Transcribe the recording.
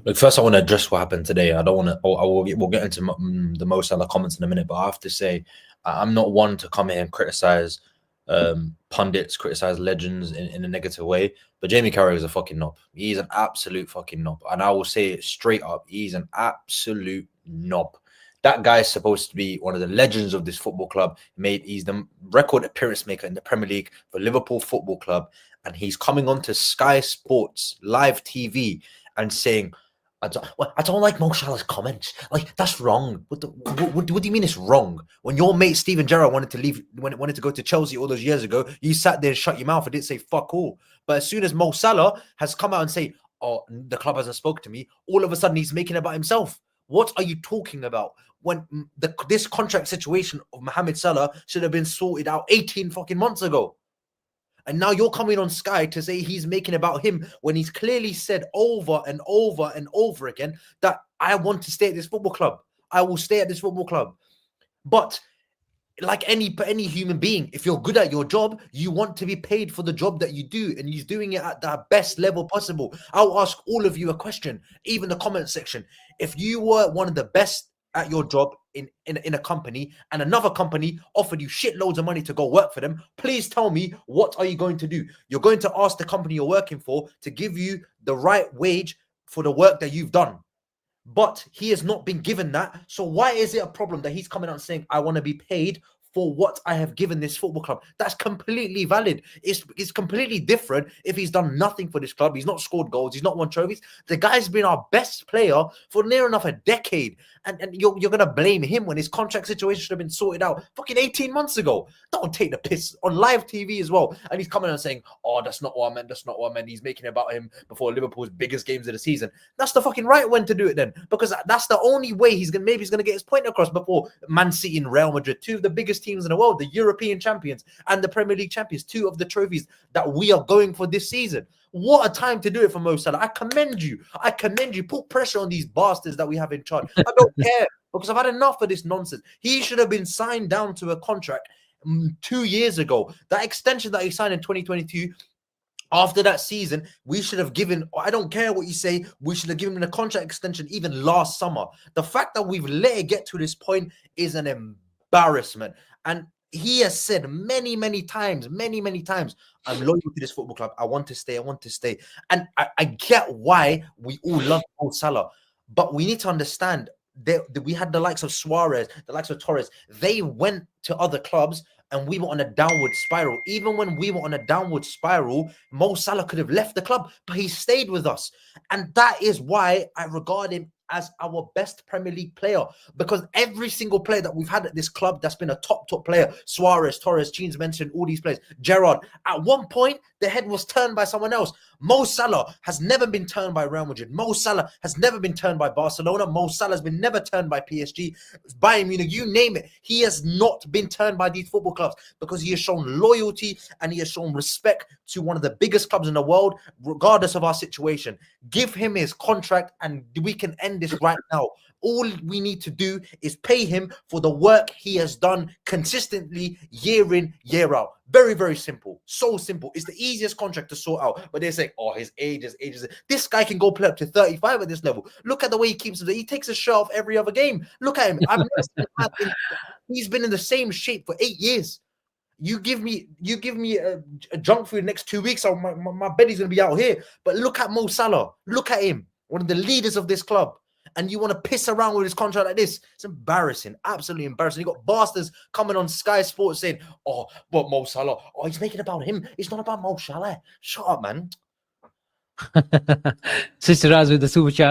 Look, first I want to address what happened today. I don't want to. We'll get into the Mo Salah comments in a minute, but I have to say, I'm not one to come here and criticize pundits, criticize legends in a negative way. But Jamie Carragher is a fucking knob. He's an absolute fucking knob, and I will say it straight up. He's an absolute knob. That guy is supposed to be one of the legends of this football club. He's the record appearance maker in the Premier League for Liverpool Football Club, and he's coming on to Sky Sports live TV and saying, I don't like Mo Salah's comments. Like, that's wrong. What do you mean it's wrong? When your mate Steven Gerrard wanted to leave, wanted to go to Chelsea all those years ago, you sat there and shut your mouth and didn't say fuck all. But as soon as Mo Salah has come out and say, oh, the club hasn't spoken to me, all of a sudden he's making it about himself. What are you talking about? When this contract situation of Mohamed Salah should have been sorted out 18 fucking months ago. And now you're coming on Sky to say he's making about him when he's clearly said over and over and over again that I want to stay at this football club. I will stay at this football club. But like any human being, if you're good at your job, you want to be paid for the job that you do, and he's doing it at the best level possible. I'll ask all of you a question, even the comment section. If you were one of the best at your job in a company and another company offered you shitloads of money to go work for them, please tell me, what are you going to do? You're going to ask the company you're working for to give you the right wage for the work that you've done. But he has not been given that. So why is it a problem that he's coming out and saying, I want to be paid for what I have given this football club? That's completely valid. It's completely different if he's done nothing for this club. He's not scored goals. He's not won trophies. The guy's been our best player for near enough a decade. And you're going to blame him when his contract situation should have been sorted out fucking 18 months ago. Don't take the piss on live TV as well. And he's coming out saying, oh, that's not what I meant. That's not what I meant. He's making it about him before Liverpool's biggest games of the season. That's the fucking right when to do it then. Because that's the only way he's going to get his point across before Man City and Real Madrid, two of the biggest teams in the world, the European champions and the Premier League champions, two of the trophies that we are going for this season. What a time to do it for Mo Salah. I commend you. I commend you. Put pressure on these bastards that we have in charge. I don't care, because I've had enough of this nonsense. He should have been signed down to a contract 2 years ago. That extension that he signed in 2022, after that season, we should have given, I don't care what you say, we should have given him a contract extension even last summer. The fact that we've let it get to this point is an embarrassment. And he has said many times, I'm loyal to this football club. I want to stay. I want to stay. And I get why we all love Mo Salah. But we need to understand that we had the likes of Suarez, the likes of Torres. They went to other clubs and we were on a downward spiral. Even when we were on a downward spiral, Mo Salah could have left the club, but he stayed with us. And that is why I regard him as our best Premier League player, because every single player that we've had at this club that's been a top player, Suarez, Torres, Jeans mentioned all these players, Gerrard, at one point the head was turned by someone else. Mo Salah has never been turned by Real Madrid. Mo Salah has never been turned by Barcelona. Mo Salah has been never turned by PSG, Bayern Munich, you name it. He has not been turned by these football clubs because he has shown loyalty and he has shown respect to one of the biggest clubs in the world, regardless of our situation. Give him his contract and we can end this right now. All we need to do is pay him for the work he has done consistently, year in, year out. Very simple. So simple. It's the easiest contract to sort out. But they say, oh, his age is. This guy can go play up to 35 at this level. Look at the way he keeps it. He takes his shirt off every other game. Look at him. I've never seen him. He's been in the same shape for 8 years. You give me a junk food next 2 weeks, so my belly's gonna be out here. But look at Mo Salah. Look at him, one of the leaders of this club. And you want to piss around with his contract like this? It's embarrassing, absolutely embarrassing. You got bastards coming on Sky Sports saying, "Oh, but Mo Salah, oh, he's making it about him. It's not about Mo Salah." Shut up, man. Sister Raz with the super chat.